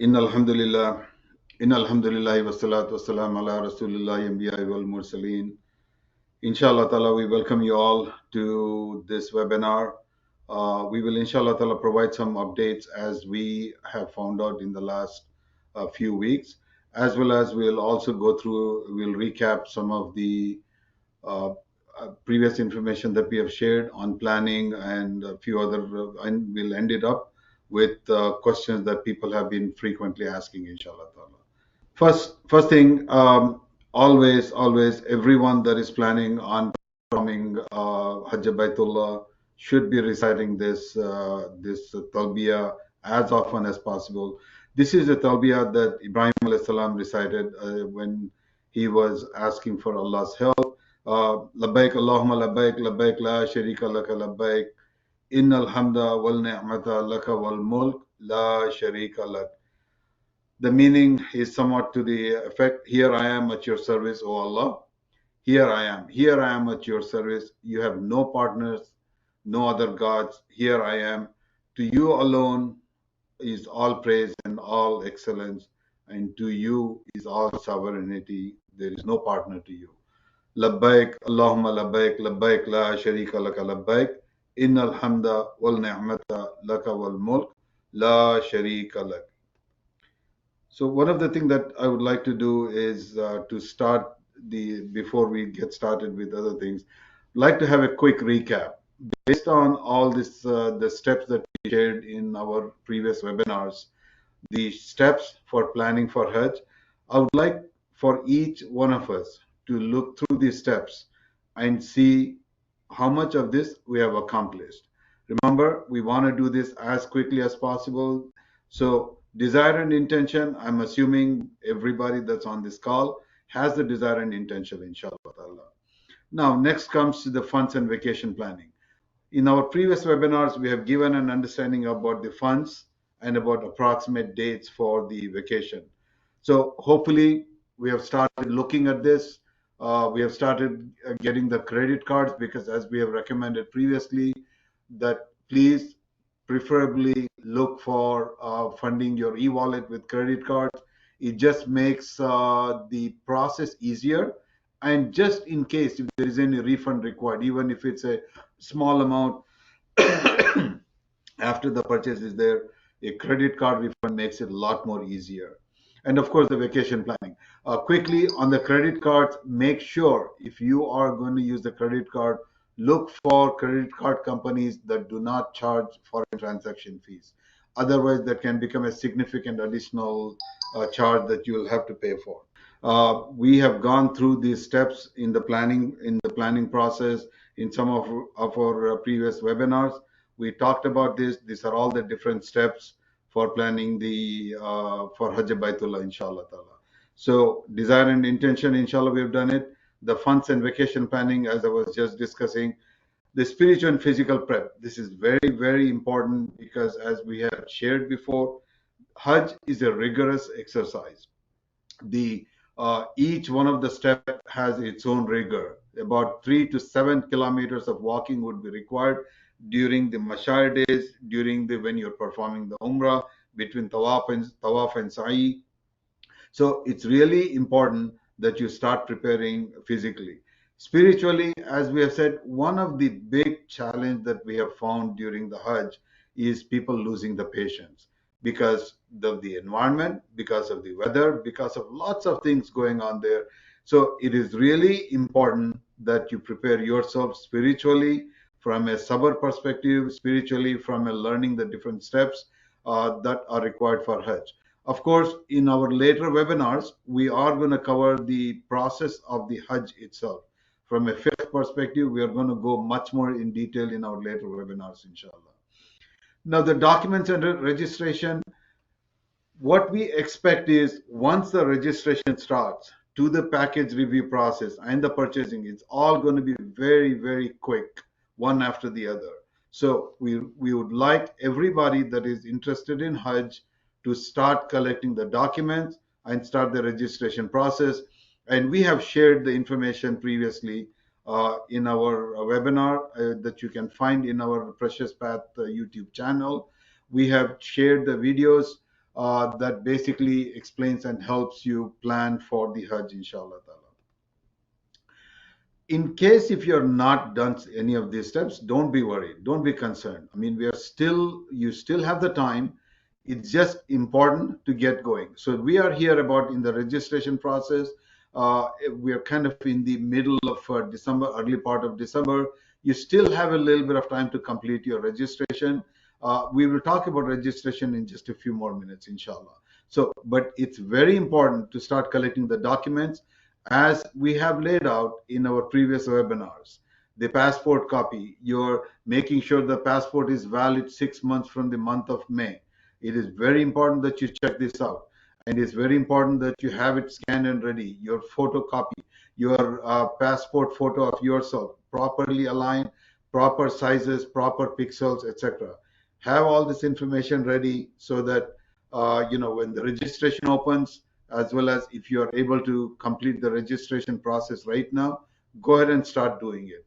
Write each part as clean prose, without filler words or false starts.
إن الحمد لله إن الحمد لله والصلاة والسلام على رسول الله أنبياء والمرسلين. Inshallah ta'ala, we welcome you all to this webinar. We will inshallah ta'ala provide some updates as we have found out in the last few weeks, as well as we'll recap some of the uh, previous information that we have shared on planning and a few other, and we'll end it up with questions that people have been frequently asking, inshallah ta'ala. First thing, always, everyone that is planning on performing Hajj Baitullah should be reciting this talbiyah as often as possible. This is a talbiyah that Ibrahim alayhi salam recited when he was asking for Allah's help. Labbaik Allahumma labbaik, labbaik la sharika laka labbaik, innal hamda wal ni'mata laka wal mulk la sharika lak. The meaning is somewhat to the effect, here I am at your service, O Allah. Here I am at your service. You have no partners, no other gods. Here I am. To you alone is all praise and all excellence, and to you is all sovereignty. There is no partner to you. Labbaik, Allahumma labbaik, labbaik la sharika laka labbaik, innal hamda wal ni'mata laka wal mulk la sharika lak. So one of the things that I would like to do is to start before we get started with other things, like to have a quick recap based on all this the steps that we shared in our previous webinars, the steps for planning for Hajj. I would like for each one of us to look through these steps and see how much of this we have accomplished. Remember, we want to do this as quickly as possible. So, desire and intention, I'm assuming everybody that's on this call has the desire and intention, inshallah. Now, next comes to the funds and vacation planning. In our previous webinars, we have given an understanding about the funds and about approximate dates for the vacation. So hopefully we have started looking at this. We have started getting the credit cards because as we have recommended previously, that please preferably look for funding your e-wallet with credit cards. It just makes the process easier. And just in case if there is any refund required, even if it's a small amount after the purchase is there, a credit card refund makes it a lot more easier. And of course, the vacation planning. Quickly on the credit cards, make sure if you are going to use the credit card, look for credit card companies that do not charge foreign transaction fees. Otherwise, that can become a significant additional charge that you will have to pay for. We have gone through these steps in the planning process in some of our previous webinars. We talked about this. These are all the different steps for planning the for Hajj Baitullah, inshallah ta'ala. So desire and intention, inshallah, we have done it. The funds and vacation planning, as I was just discussing, the spiritual and physical prep. This is very, very important because as we have shared before, Hajj is a rigorous exercise. The Each one of the steps has its own rigor. About 3 to 7 kilometers of walking would be required during the Mashar days, during the when you're performing the Umrah, between Tawaf and Sa'i. So it's really important that you start preparing physically. Spiritually, as we have said, one of the big challenge that we have found during the Hajj is people losing the patience because of the environment, because of the weather, because of lots of things going on there. So it is really important that you prepare yourself spiritually from a sabr perspective, spiritually from a learning the different steps that are required for Hajj. Of course, in our later webinars, we are going to cover the process of the Hajj itself. From a faith perspective, we are going to go much more in detail in our later webinars, inshallah. Now, the documents and registration, what we expect is once the registration starts to the package review process and the purchasing, it's all going to be very, very quick, one after the other. So we would like everybody that is interested in Hajj to start collecting the documents and start the registration process. And we have shared the information previously in our webinar that you can find in our Precious Path YouTube channel. We have shared the videos that basically explains and helps you plan for the Hajj, inshallah ta'ala. In case if you're not done any of these steps, don't be worried, don't be concerned. I mean, you still have the time. It's just important to get going. So we are here about in the registration process. We are kind of in the middle of December, early part of December. You still have a little bit of time to complete your registration. We will talk about registration in just a few more minutes, inshallah. So, but it's very important to start collecting the documents as we have laid out in our previous webinars. The passport copy, you're making sure the passport is valid 6 months from the month of May. It is very important that you check this out. And it's very important that you have it scanned and ready. Your photocopy, your passport photo of yourself, properly aligned, proper sizes, proper pixels, etc. Have all this information ready so that when the registration opens, as well as if you are able to complete the registration process right now, go ahead and start doing it.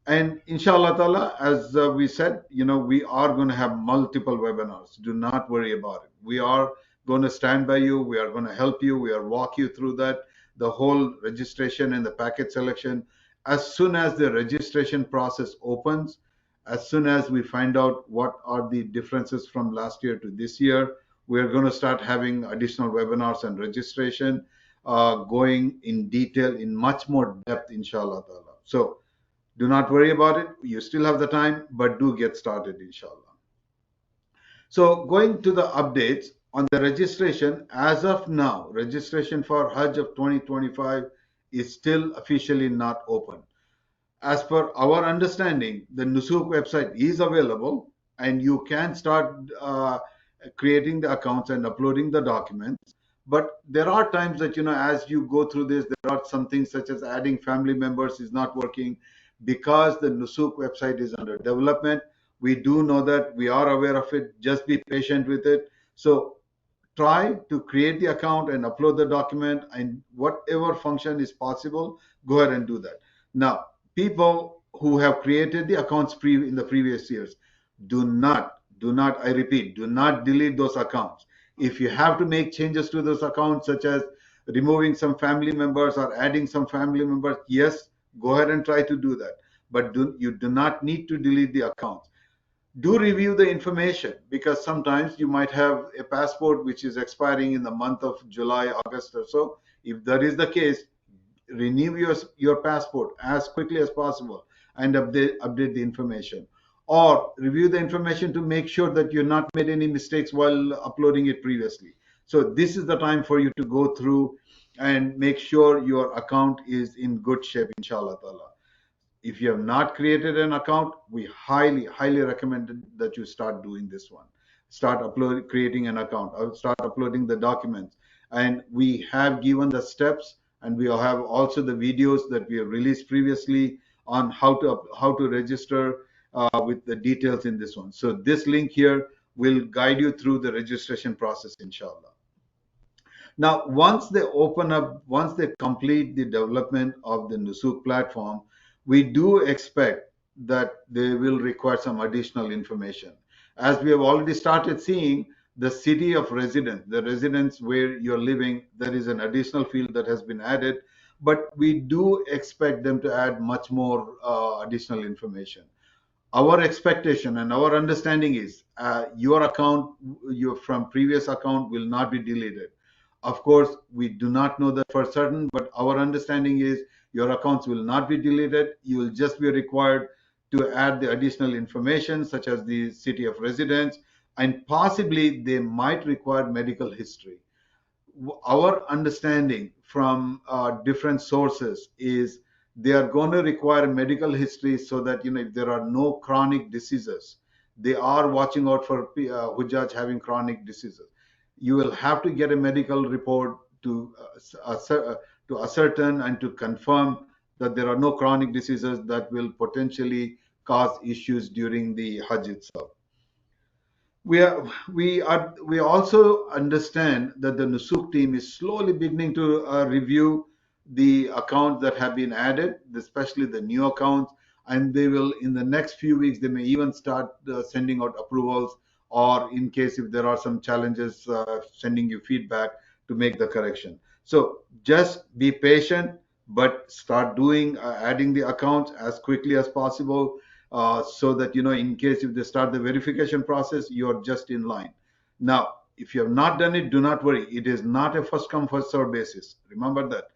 And inshallah ta'ala, as we said, we are going to have multiple webinars. Do not worry about it. We are going to stand by you. We are going to help you. We are walk you through that, the whole registration and the packet selection. As soon as the registration process opens, as soon as we find out what are the differences from last year to this year, we are going to start having additional webinars and registration going in detail, in much more depth, inshallah ta'ala. So do not worry about it. You still have the time, but do get started, inshallah. So going to the updates on the registration, as of now, registration for Hajj of 2025 is still officially not open. As per our understanding, the Nusuk website is available and you can start creating the accounts and uploading the documents. But there are times that, as you go through this, there are some things such as adding family members is not working because the Nusuk website is under development. We do know that, we are aware of it. Just be patient with it. So try to create the account and upload the document, and whatever function is possible, go ahead and do that. Now, people who have created the accounts in the previous years, do not, I repeat, do not delete those accounts. If you have to make changes to those accounts, such as removing some family members or adding some family members, yes, go ahead and try to do that. But you do not need to delete the accounts. Do review the information, because sometimes you might have a passport which is expiring in the month of July, August or so. If that is the case, renew your passport as quickly as possible and update the information, or review the information to make sure that you've not made any mistakes while uploading it previously. So this is the time for you to go through and make sure your account is in good shape, inshallah ta'ala. If you have not created an account, we highly recommend that you start doing this one. Start creating an account, or start uploading the documents. And we have given the steps, and we have also the videos that we have released previously on how to register with the details in this one. So this link here will guide you through the registration process, inshallah. Now, once they complete the development of the Nusuk platform, we do expect that they will require some additional information. As we have already started seeing, the city of residence, the residence where you're living, there is an additional field that has been added, but we do expect them to add much more additional information. Our expectation and our understanding is your account, from previous account, will not be deleted. Of course, we do not know that for certain, but our understanding is your accounts will not be deleted. You will just be required to add the additional information, such as the city of residence, and possibly they might require medical history. Our understanding from different sources is they are going to require medical history, so that if there are no chronic diseases, they are watching out for Hujjaj having chronic diseases. You will have to get a medical report to ascertain and to confirm that there are no chronic diseases that will potentially cause issues during the Hajj itself. We also understand that the Nusuk team is slowly beginning to review the accounts that have been added, especially the new accounts, and they will, in the next few weeks, they may even start sending out approvals or in case if there are some challenges, sending you feedback to make the correction. So just be patient, but start doing adding the accounts as quickly as possible, so that in case if they start the verification process, you're just in line. Now, if you have not done it, do not worry. It is not a first come first serve basis. Remember that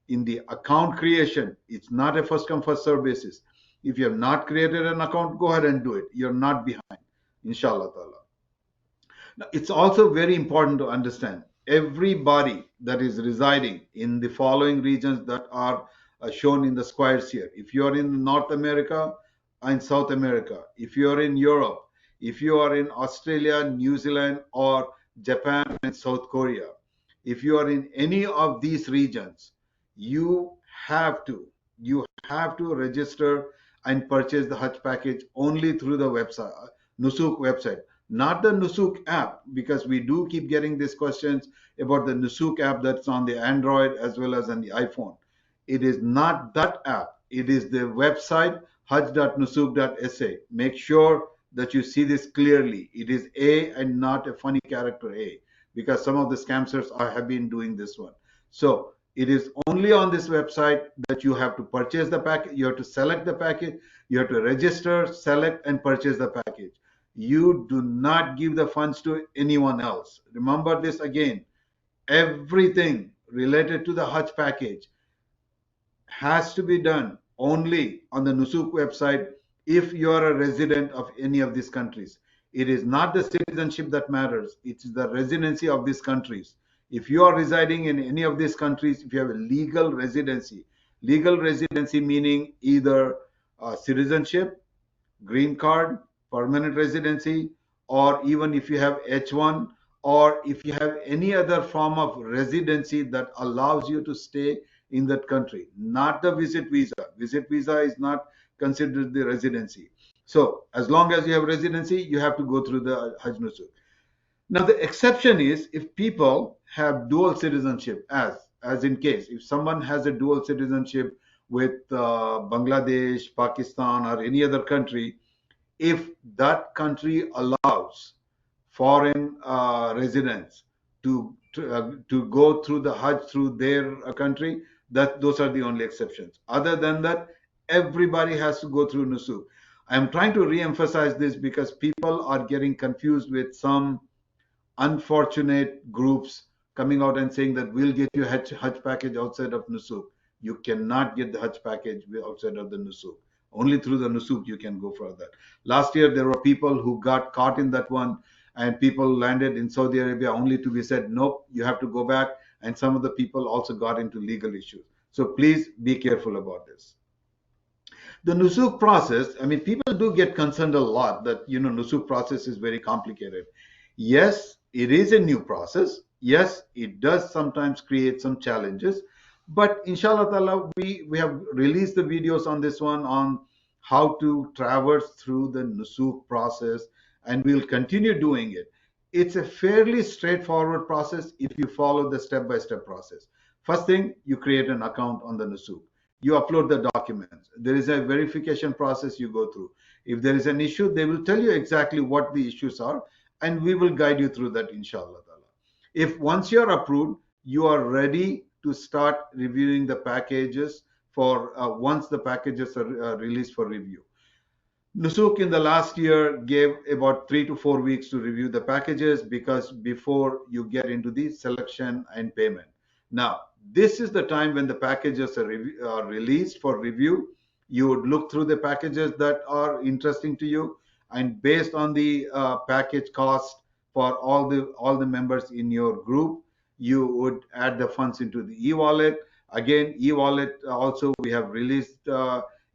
in the account creation, it's not a first come first serve basis. If you have not created an account, go ahead and do it. You're not behind, inshallah ta'ala. Now, it's also very important to understand everybody that is residing in the following regions that are shown in the squares here. If you are in North America and South America, if you are in Europe, if you are in Australia, New Zealand, or Japan and South Korea, if you are in any of these regions, you have to register and purchase the Hajj package only through the website, Nusuk website, not the Nusuk app, because we do keep getting these questions about the Nusuk app that's on the Android as well as on the iPhone. It is not that app. It is the website hajj.nusuk.sa. Make sure that you see this clearly. It is A and not a funny character A, because some of the scamsters have been doing this one. So it is only on this website that you have to purchase the package. You have to select the package. You have to register, select, and purchase the package. You do not give the funds to anyone else. Remember this again. Everything related to the Hajj package has to be done only on the Nusuk website if you are a resident of any of these countries. It is not the citizenship that matters, it is the residency of these countries. If you are residing in any of these countries, if you have a legal residency meaning either citizenship, green card, permanent residency, or even if you have H1, or if you have any other form of residency that allows you to stay in that country, not the visit visa. Visit visa is not considered the residency. So as long as you have residency, you have to go through the Hajj Nusuk. Now the exception is if people have dual citizenship, as in case if someone has a dual citizenship with Bangladesh, Pakistan, or any other country, if that country allows foreign residents to go through the Hajj through their country, that those are the only exceptions. Other than that, everybody has to go through Nusuk. I'm trying to re-emphasize this because people are getting confused with some unfortunate groups coming out and saying that we'll get you a Hajj package outside of Nusuk. You cannot get the Hajj package outside of the Nusuk. Only through the Nusuk you can go for that. Last year there were people who got caught in that one, and people landed in Saudi Arabia only to be said, nope, you have to go back. And some of the people also got into legal issues. So please be careful about this. The Nusuk process, I mean, people do get concerned a lot that, Nusuk process is very complicated. Yes, it is a new process. Yes, it does sometimes create some challenges. But inshallah ta'ala, we have released the videos on this one on how to traverse through the Nusuk process, and we'll continue doing it. It's a fairly straightforward process if you follow the step-by-step process. First thing, you create an account on the Nusuk. You upload the documents. There is a verification process you go through. If there is an issue, they will tell you exactly what the issues are, and we will guide you through that, inshallah. If once you are approved, you are ready to start reviewing the packages for once the packages are released for review. Nusuk in the last year gave about 3 to 4 weeks to review the packages because before you get into the selection and payment. Now, this is the time when the packages are released for review. You would look through the packages that are interesting to you, and based on the package cost for all the members in your group, you would add the funds into the e-wallet. Again, e-wallet also we have released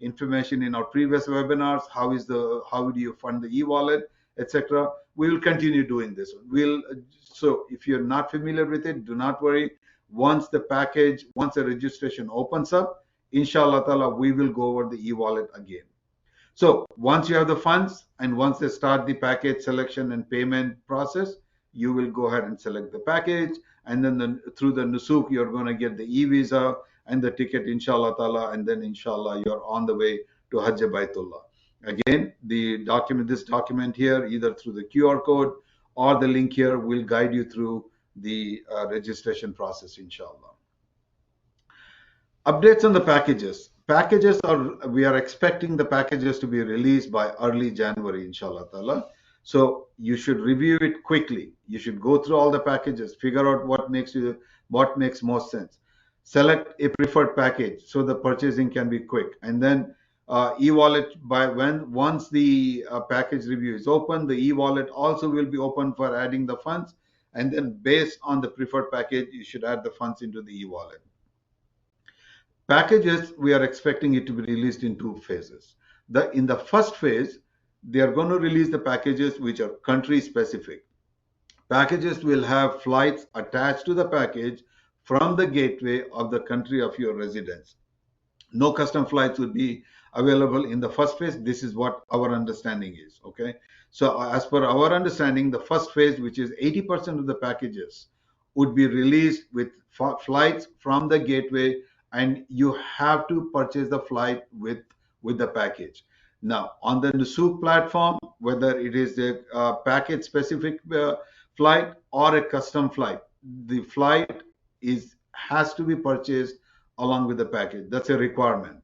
information in our previous webinars. How do you fund the e-wallet, etc. We will continue doing this. So if you're not familiar with it, do not worry. Once the registration opens up, inshallah ta'ala, we will go over the e-wallet again. So once you have the funds and once they start the package selection and payment process, you will go ahead and select the package, and then through the Nusuk you're going to get the e-visa and the ticket, inshallah ta'ala, and then inshallah you're on the way to Hajj Baitullah. Again, this document here, either through the QR code or the link here, will guide you through the registration process, inshallah. Updates on the packages. We are expecting the packages to be released by early January, inshallah ta'ala. So you should review it quickly. You should go through all the packages, figure out what makes most sense. Select a preferred package so the purchasing can be quick. And then e-wallet, once the package review is open, the e-wallet also will be open for adding the funds. And then based on the preferred package, you should add the funds into the e-wallet. Packages, we are expecting it to be released in two phases. In the first phase, they are going to release the packages which are country specific. Packages will have flights attached to the package from the gateway of the country of your residence. No custom flights will be available in the first phase. This is what our understanding is. Okay. So as per our understanding, the first phase, which is 80% of the packages, would be released with flights from the gateway, and you have to purchase the flight with the package. Now, on the Nusuk platform, whether it is a package specific flight or a custom flight, the flight has to be purchased along with the package. That's a requirement.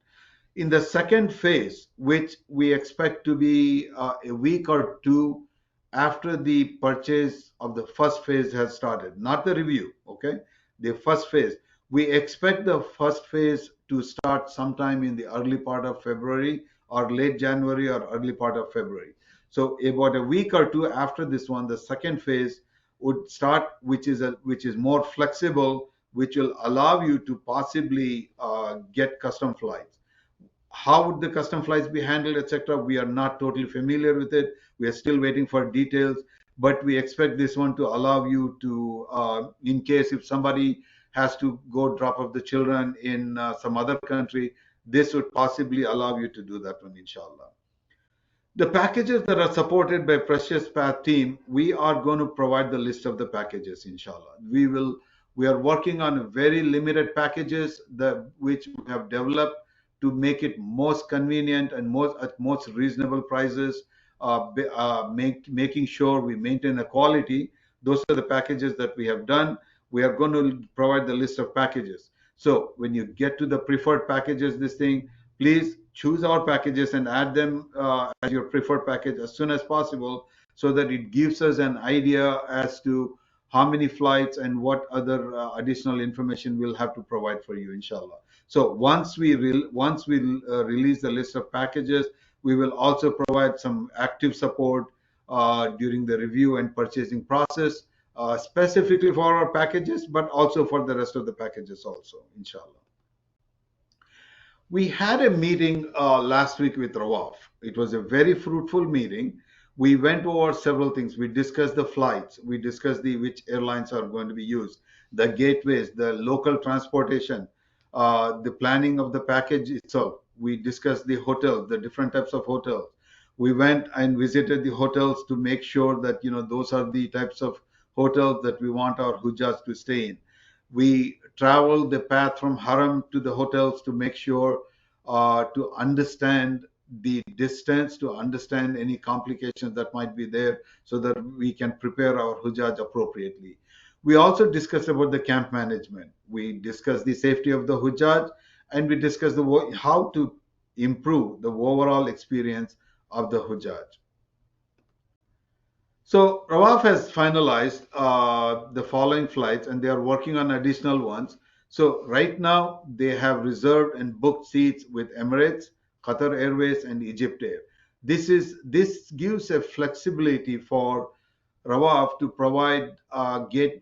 In the second phase, which we expect to be a week or two after the purchase of the first phase has started, not the review, okay? The first phase, we expect the first phase to start sometime in the early part of February or late January or early part of February. So about a week or two after this one, the second phase would start, which is more flexible, which will allow you to possibly get custom flights. How would the custom flights be handled, etc.? We are not totally familiar with it. We are still waiting for details, but we expect this one to allow you to, in case if somebody has to go drop off the children in some other country, this would possibly allow you to do that one, inshallah. The packages that are supported by Precious Path team, we are going to provide the list of the packages, inshallah. We are working on very limited packages which we have developed to make it most convenient and at most reasonable prices, making sure we maintain a quality. Those are the packages that we have done. We are going to provide the list of packages. So when you get to the preferred packages, please choose our packages and add them as your preferred package as soon as possible, so that it gives us an idea as to how many flights and what other additional information we'll have to provide for you, inshallah. So once we release the list of packages, we will also provide some active support during the review and purchasing process, specifically for our packages, but also for the rest of the packages also, inshallah. We had a meeting last week with Rawaf. It was a very fruitful meeting. We went over several things. We discussed the flights. We discussed which airlines are going to be used, the gateways, the local transportation, the planning of the package itself. We discussed the hotels, the different types of hotels. We went and visited the hotels to make sure that those are the types of hotels that we want our Hujjahs to stay in. We traveled the path from Haram to the hotels to make sure to understand the distance, to understand any complications that might be there, so that we can prepare our Hujjaj appropriately. We also discussed about the camp management. We discussed the safety of the Hujjaj, and we discussed how to improve the overall experience of the Hujjaj. So Rawaf has finalized the following flights, and they are working on additional ones. So right now they have reserved and booked seats with Emirates, Qatar Airways, and Egypt Air. This gives a flexibility for Rawaf to provide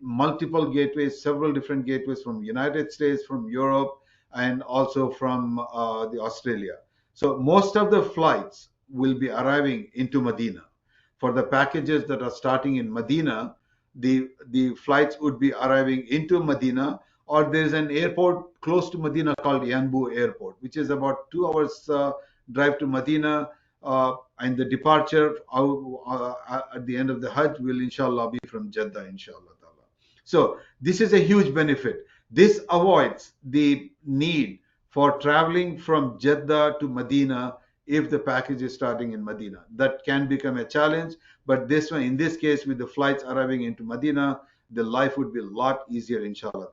multiple gateways, several different gateways from United States, from Europe, and also from the Australia. So most of the flights will be arriving into Medina. For the packages that are starting in Medina, the flights would be arriving into Medina, or there's an airport close to Medina called Yanbu Airport, which is about 2 hours drive to Medina, and the departure at the end of the Hajj will inshallah be from Jeddah, inshallah. So this is a huge benefit. This avoids the need for traveling from Jeddah to Medina if the package is starting in Medina. That can become a challenge, but this one, in this case, with the flights arriving into Medina, the life would be a lot easier, inshallah.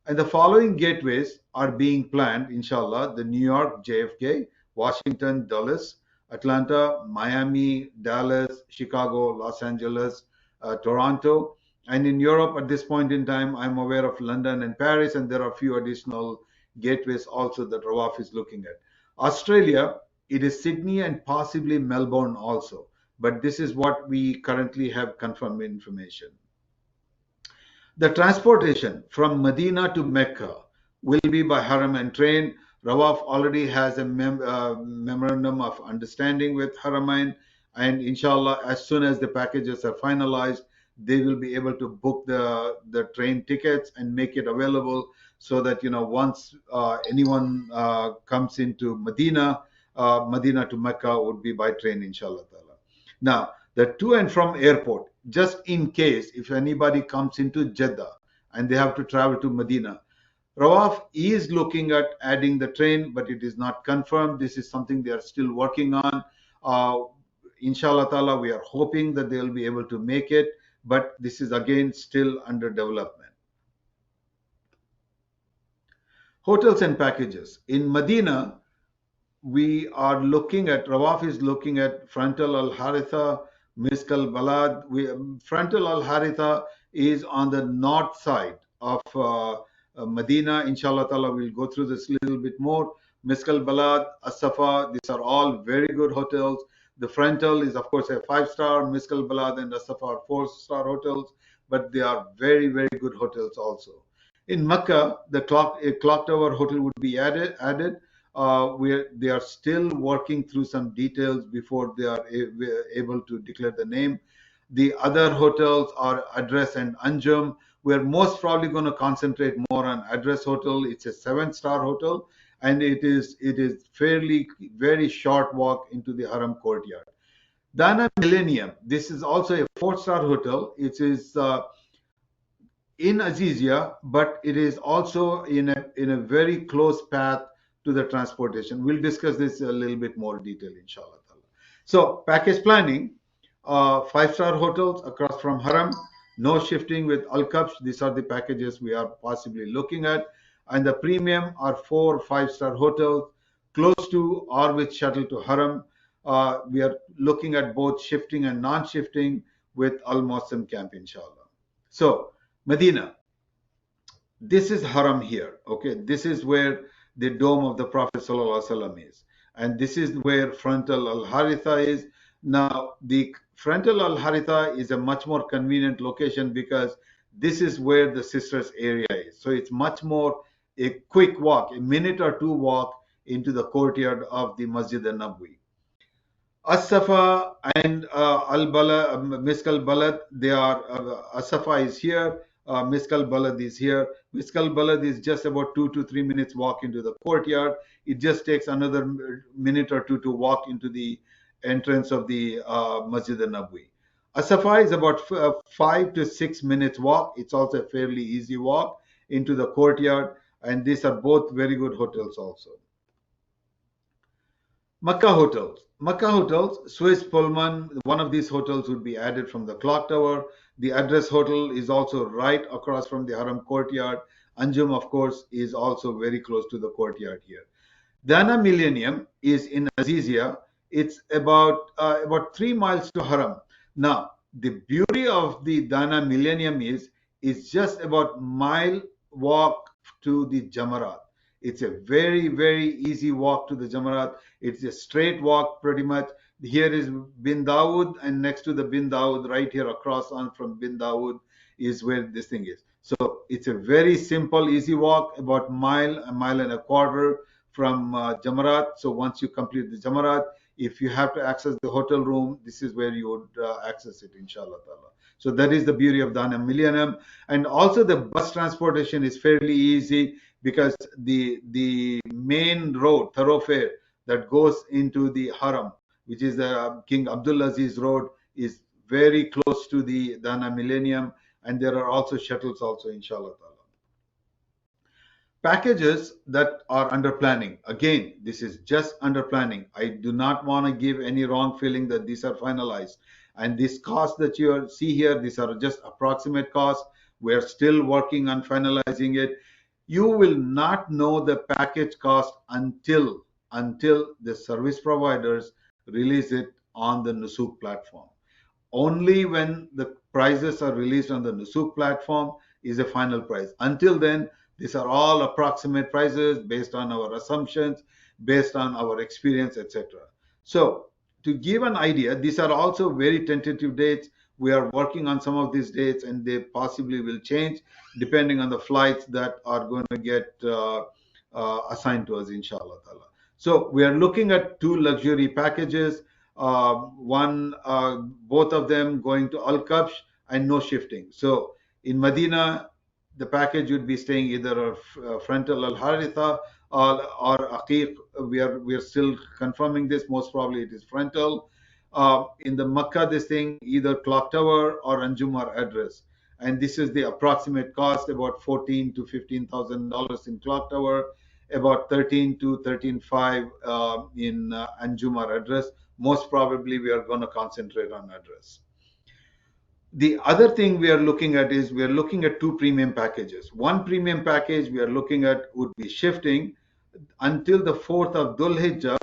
And the following gateways are being planned, inshallah: the New York, JFK, Washington, Dulles, Atlanta, Miami, Dallas, Chicago, Los Angeles, Toronto. And in Europe, at this point in time, I'm aware of London and Paris, and there are a few additional gateways also that Rawaf is looking at. Australia, it is Sydney and possibly Melbourne also. But this is what we currently have confirmed information. The transportation from Medina to Mecca will be by Haram and train. Rawaf already has a memorandum of understanding with Haramain, and inshallah, as soon as the packages are finalized, they will be able to book the train tickets and make it available so that once anyone comes into Medina, Medina to Mecca would be by train, inshallah. Now, the to and from airport, just in case if anybody comes into Jeddah and they have to travel to Medina, Rawaf is looking at adding the train, but it is not confirmed. This is something they are still working on. Inshallah ta'ala, we are hoping that they will be able to make it, but this is again still under development. Hotels and packages. In Medina, we are looking at, Rawaf is looking at Frontal Al Haritha, Misk Al Balad. Frontal Al Haritha is on the north side of Medina. Inshallah ta'ala, we'll go through this a little bit more. Misk Al Balad, As-Safa, these are all very good hotels. The Frontal is, of course, a 5-star. Misk Al Balad and As-Safa are 4-star hotels, but they are very, very good hotels also. In Mecca, a clock tower hotel would be added. Where they are still working through some details before they are able to declare the name. The other hotels are Address and Anjum. We're most probably going to concentrate more on Address Hotel. It's a 7-star hotel, and it is fairly very short walk into the Haram courtyard. Dana Millennium, this is also a 4-star hotel. It is in Azizia, but it is also in a very close path to the transportation. We'll discuss this a little bit more detail, inshallah. So package planning, 5-star hotels across from Haram, no shifting with Al-Kabsh. These are the packages we are possibly looking at. And the premium are 4 5-star hotels close to or with shuttle to Haram. We are looking at both shifting and non-shifting with Al-Muasim camp, inshallah. So Medina, this is Haram here. Okay, this is where the dome of the Prophet ﷺ is, and this is where Frontal Al Haritha is. Now, the Frontal Al Haritha is a much more convenient location because this is where the sisters area is. So it's much more a quick walk, a minute or two walk into the courtyard of the Masjid al-Nabawi. As-Safa and Misk al-Balad, they are, As-Safa is here, Misk al-Balad is here. Misk al-Balad is just about 2 to 3 minutes walk into the courtyard. It just takes another minute or two to walk into the entrance of the Masjid al-Nabawi. As-Safa is about 5 to 6 minutes walk. It's also a fairly easy walk into the courtyard, and these are both very good hotels also. Makkah hotels. Makkah hotels, Swiss Pullman, one of these hotels would be added from the clock tower. The Address Hotel is also right across from the Haram courtyard. Anjum, of course, is also very close to the courtyard here. Dana Millennium is in Azizia. It's about 3 miles to Haram. Now, the beauty of the Dana Millennium is just about mile walk to the Jamarat. It's a very, very easy walk to the Jamarat. It's a straight walk pretty much. Here is Bin Dawood, and next to the Bin Dawood, right here across on from Bin Dawood is where this thing is. So it's a very simple, easy walk, about a mile and a quarter from Jamarat. So once you complete the Jamarat, if you have to access the hotel room, this is where you would access it, inshallah ta'ala. So that is the beauty of Dana Millennium. And also the bus transportation is fairly easy because the main road, thoroughfare that goes into the Haram, which is the King Abdulaziz Road, is very close to the Dana Millennium, and there are also shuttles also, inshallah ta'ala. Packages that are under planning. Again, this is just under planning. I do not want to give any wrong feeling that these are finalized. And these costs that you see here, these are just approximate costs. We're still working on finalizing it. You will not know the package cost until the service providers release it on the Nusuk platform. Only when the prices are released on the Nusuk platform is a final price. Until then, these are all approximate prices based on our assumptions, based on our experience, etc. So, to give an idea, these are also very tentative dates. We are working on some of these dates, and they possibly will change depending on the flights that are going to get assigned to us, inshallah. So, we are looking at two luxury packages. Both of them going to Al Kabsh and no shifting. So in Medina, the package would be staying either frontal Al Haritha or Aqiq. We are still confirming this. Most probably it is frontal. In the Makkah, this thing either Clock Tower or Anjumar address. And this is the approximate cost, about $14,000 to $15,000 in Clock Tower, about 13 to 13.5 in Anjumar address. Most probably we are going to concentrate on address. The other thing we are looking at is we are looking at two premium packages. One premium package we are looking at would be shifting until the 4th of Dhul Hijjah.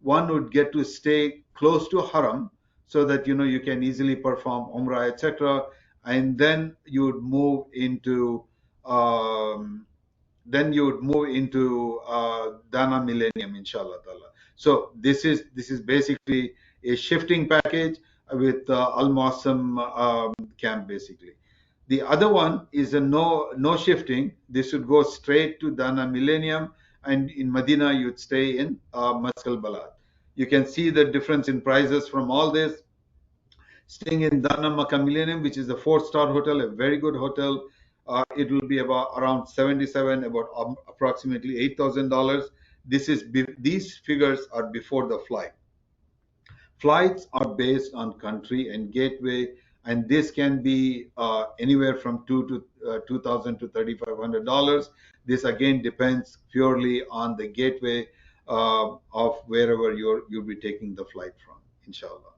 One would get to stay close to Haram so that you can easily perform Umrah, etc. And then you would move into Dana Millennium, inshallah ta'ala. So this is basically a shifting package with Al Muassam camp basically. The other one is a no shifting. This would go straight to Dana Millennium, and in Medina you'd stay in Maskal Balad. You can see the difference in prices from all this. Staying in Dana Makkah Millennium, which is a 4-star hotel, a very good hotel. It will be about around 77, about approximately $8,000. These figures are before the flight. Flights are based on country and gateway, and this can be anywhere from $2,000 to $3,500. This again depends purely on the gateway of wherever you'll be taking the flight from, inshallah.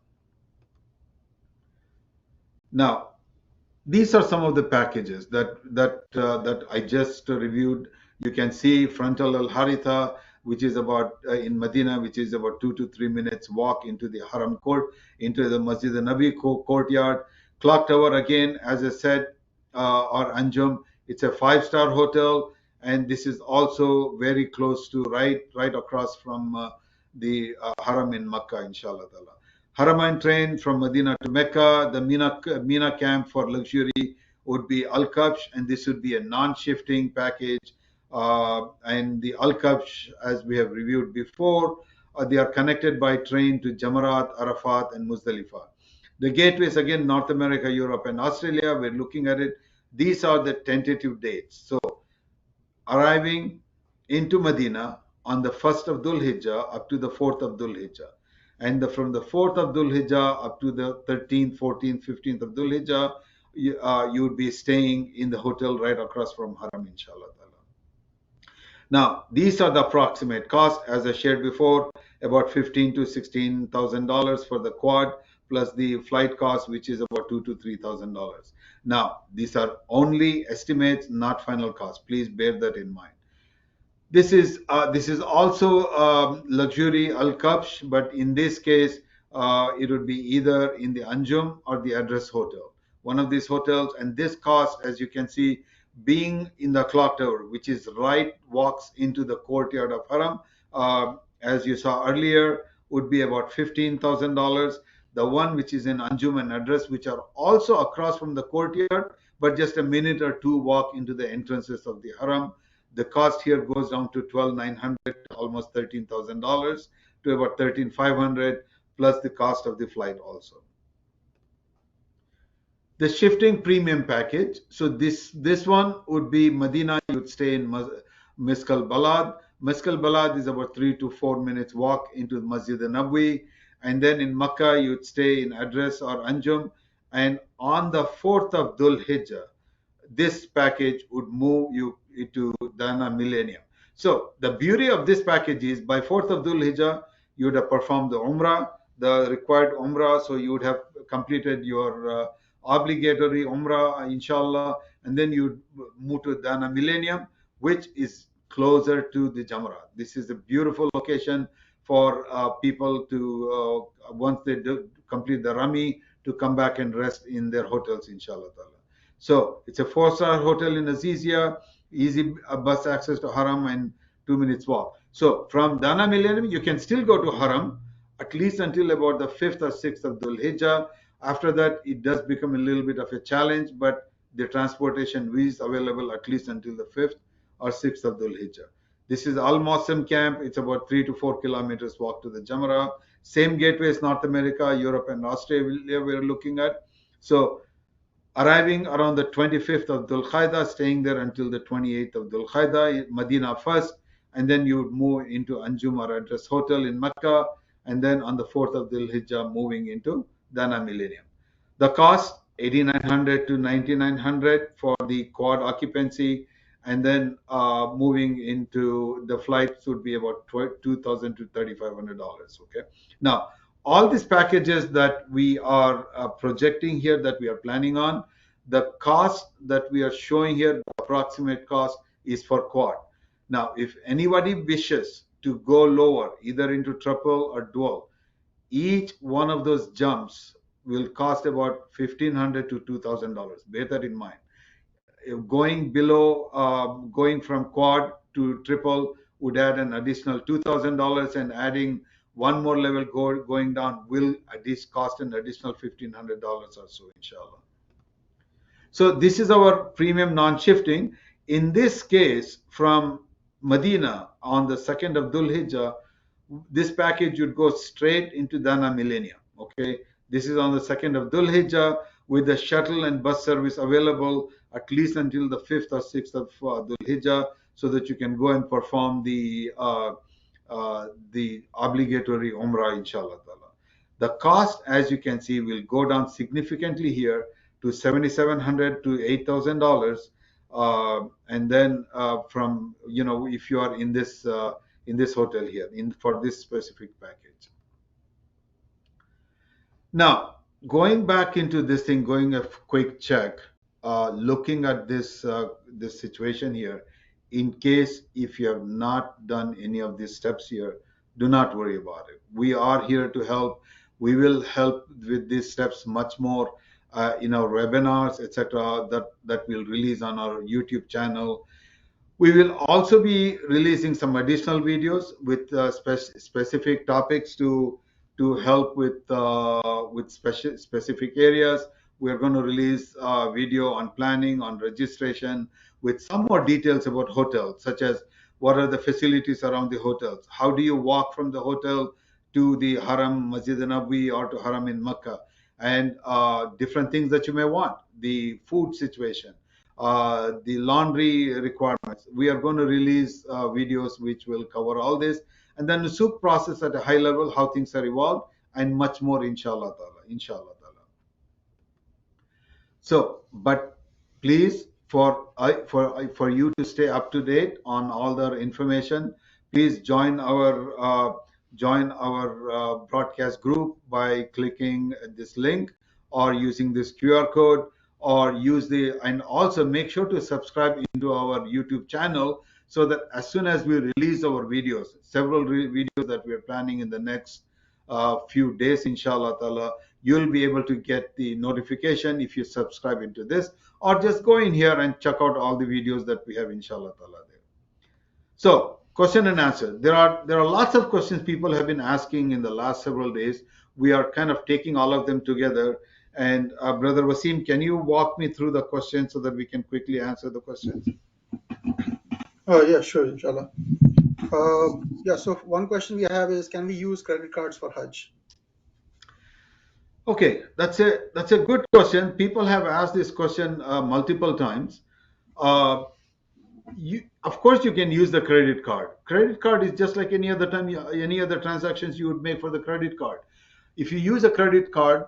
Now, these are some of the packages that I just reviewed. You can see frontal Al Haritha, which is about in Medina, which is about 2 to 3 minutes walk into the Haram court, into the Masjid al-Nabi courtyard. Clock Tower, again, as I said, or Anjum, it's a 5-star hotel, and this is also very close to right across from the Haram in Makkah, inshallah. Haramain train from Medina to Mecca. The Mina camp for luxury would be Al Kabsh, and this would be a non-shifting package. And the Al Kabsh, as we have reviewed before, they are connected by train to Jamarat, Arafat, and Muzdalifah. The gateways, again, North America, Europe, and Australia, we're looking at it. These are the tentative dates. So, arriving into Medina on the 1st of Dhul Hijjah up to the 4th of Dhul Hijjah. And from the 4th of Dhul Hijjah up to the 13th, 14th, 15th of Dhul Hijjah, you would be staying in the hotel right across from Haram, inshallah. Now, these are the approximate costs, as I shared before, about $15,000 to $16,000 for the quad, plus the flight cost, which is about $2,000 to $3,000. Now, these are only estimates, not final costs. Please bear that in mind. This is also luxury Al Kabsh, but in this case, it would be either in the Anjum or the Address Hotel, one of these hotels. And this cost, as you can see, being in the Clock Tower, which is walks into the courtyard of Haram, as you saw earlier, would be about $15,000. The one which is in Anjum and Address, which are also across from the courtyard, but just a minute or two walk into the entrances of the Haram. The cost here goes down to $12,900, almost $13,000, to about $13,500, plus the cost of the flight also. The shifting premium package. So this one would be Medina. You would stay in Maskal Balad. Maskal Balad is about 3 to 4 minutes walk into Masjid al-Nabawi. And then in Makkah, you would stay in Address or Anjum. And on the 4th of Dhul Hijjah, this package would move you to Dana Millennium. So the beauty of this package is by 4th of Dhul Hijjah, you would have performed the Umrah, the required Umrah, so you would have completed your obligatory Umrah, inshallah, and then you move to Dana Millennium, which is closer to the Jamra. This is a beautiful location for people to, once they do complete the Rami, to come back and rest in their hotels, inshallah. So it's a 4-star hotel in Azizia, easy bus access to Haram and 2 minutes walk. So from Dana Millennium, you can still go to Haram at least until about the 5th or 6th of Dhul Hijjah. After that, it does become a little bit of a challenge, but the transportation is available at least until the 5th or 6th of Dhul Hijjah. This is Al Mawsim camp. It's about 3 to 4 kilometers walk to the Jamra. Same gateways, North America, Europe, and Australia we're looking at. So arriving around the 25th of Dhul Qaeda, staying there until the 28th of Dhul Qaeda, Medina first, and then you would move into Anjum or Address Hotel in Mecca, and then on the 4th of Dhul Hijjah, moving into Dana Millennium. The cost, 8,900 to 9,900 for the quad occupancy, and then moving into the flights would be about $2,000 to $3,500. Okay. Now, all these packages that we are projecting here, that we are planning on, the cost that we are showing here, the approximate cost is for quad. Now, if anybody wishes to go lower, either into triple or dual, each one of those jumps will cost about $1,500 to $2,000. Bear that in mind. Going below, going from quad to triple would add an additional $2,000, and adding one more level going down will cost an additional $1,500 or so, inshallah. So this is our premium non-shifting. In this case, from Medina on the 2nd of Dhul Hijjah, this package would go straight into Dana Millennium. Okay, this is on the 2nd of Dhul Hijjah with the shuttle and bus service available at least until the 5th or 6th of Dhul Hijjah, so that you can go and perform the obligatory Umrah, inshallah. The cost, as you can see, will go down significantly here to $7,700 to $8,000, and then from, if you are in this hotel here for this specific package. Now, going back into this thing, going a quick check, looking at this situation here, in case if you have not done any of these steps here, do not worry about it. We are here to help. We will help with these steps much more in our webinars, etc., that we'll release on our YouTube channel. We will also be releasing some additional videos with specific topics to help with specific areas. We are going to release a video on planning, on registration, with some more details about hotels, such as what are the facilities around the hotels, how do you walk from the hotel to the Haram, Masjid Nabawi, or to Haram in Mecca, and different things that you may want, the food situation, the laundry requirements. We are going to release videos which will cover all this, and then the Nusuk process at a high level, how things are evolved, and much more, inshallah ta'ala, inshallah ta'ala. So, but please, for you to stay up to date on all the information, please join our broadcast group by clicking this link or using this QR code, or and also make sure to subscribe into our YouTube channel, so that as soon as we release our videos, several videos that we are planning in the next few days, inshallah ta'ala, you'll be able to get the notification if you subscribe into this, or just go in here and check out all the videos that we have, inshallah ta'ala, there. So, question and answer. There are lots of questions people have been asking in the last several days. We are kind of taking all of them together. And Brother Wasim, can you walk me through the questions so that we can quickly answer the questions? Yeah, sure, inshallah. So one question we have is, can we use credit cards for Hajj? Okay, that's a good question. People have asked this question multiple times. Of course, you can use the credit card. Credit card is just like any other time, any other transactions you would make for the credit card. If you use a credit card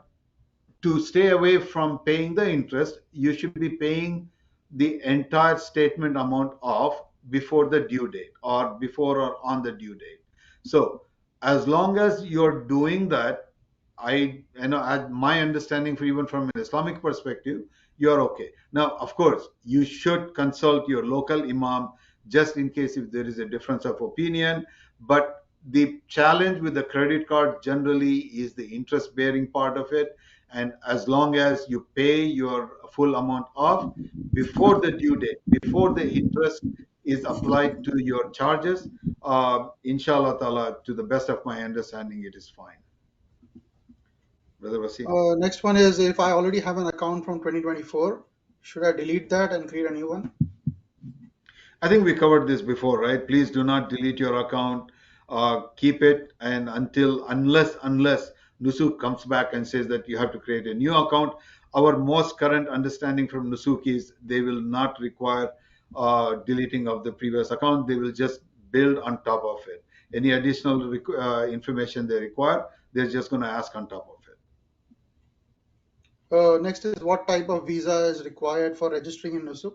to stay away from paying the interest, you should be paying the entire statement amount off before the due date or before or on the due date. So as long as you're doing that, as my understanding for even from an Islamic perspective, you're okay. Now, of course, you should consult your local imam just in case if there is a difference of opinion. But the challenge with the credit card generally is the interest bearing part of it. And as long as you pay your full amount off before the due date, before the interest is applied to your charges, inshallah ta'ala, to the best of my understanding, it is fine. Brother Wasim. Next one is, if I already have an account from 2024, should I delete that and create a new one? I think we covered this before, right? Please do not delete your account. Keep it, and unless Nusuk comes back and says that you have to create a new account, our most current understanding from Nusuk is they will not require deleting of the previous account. They will just build on top of it. Any additional information they require, they're just going to ask on top of it. Next is, what type of visa is required for registering in Nusuk?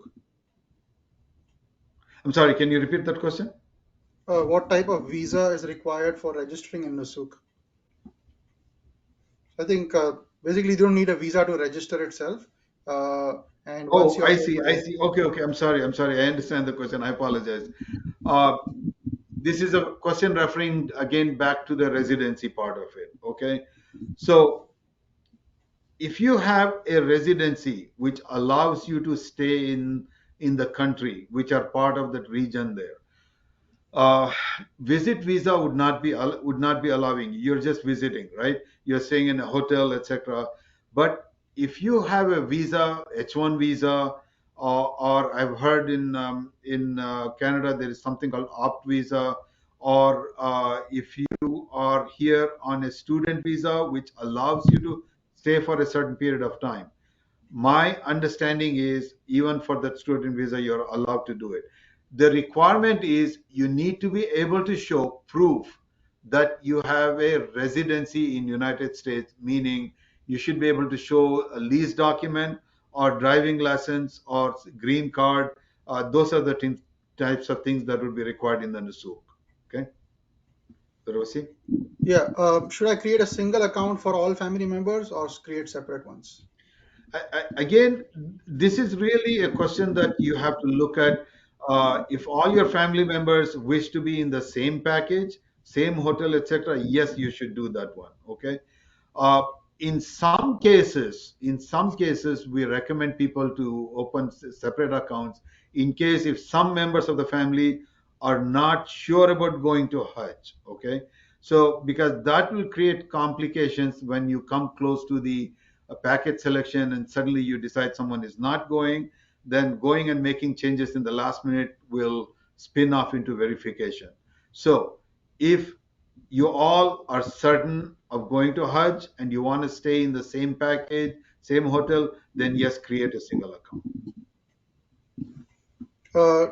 I'm sorry, can you repeat that question? What type of visa is required for registering in Nusuk? I think basically you don't need a visa to register itself. And once Oh, you're I see. I able, see. Okay, okay. I'm sorry. I'm sorry. I understand the question. I apologize. Uh, this is a question referring again back to the residency part of it. Okay. So if you have a residency which allows you to stay in the country, which are part of that region there, uh, visit visa would not be allowing you. You're just visiting, right? You're staying in a hotel, etc. But if you have a visa, H1 visa, or I've heard in Canada there is something called opt visa, or if you are here on a student visa which allows you to stay for a certain period of time, my understanding is even for that student visa you're allowed to do it. The requirement is you need to be able to show proof that you have a residency in United States, meaning you should be able to show a lease document or driving license or green card. Those are the types of things that would be required in the Nusuk. Okay, Rosi? yeah, should I create a single account for all family members or create separate ones? Again, this is really a question that you have to look at. If all your family members wish to be in the same package, same hotel, etc., yes, you should do that one. Okay. Uh, in some cases, we recommend people to open separate accounts in case if some members of the family are not sure about going to Hajj. Okay, so because that will create complications when you come close to the package selection and suddenly you decide someone is not going, then going and making changes in the last minute will spin off into verification. So if you all are certain of going to Hajj and you want to stay in the same package, same hotel, then yes, create a single account. Uh,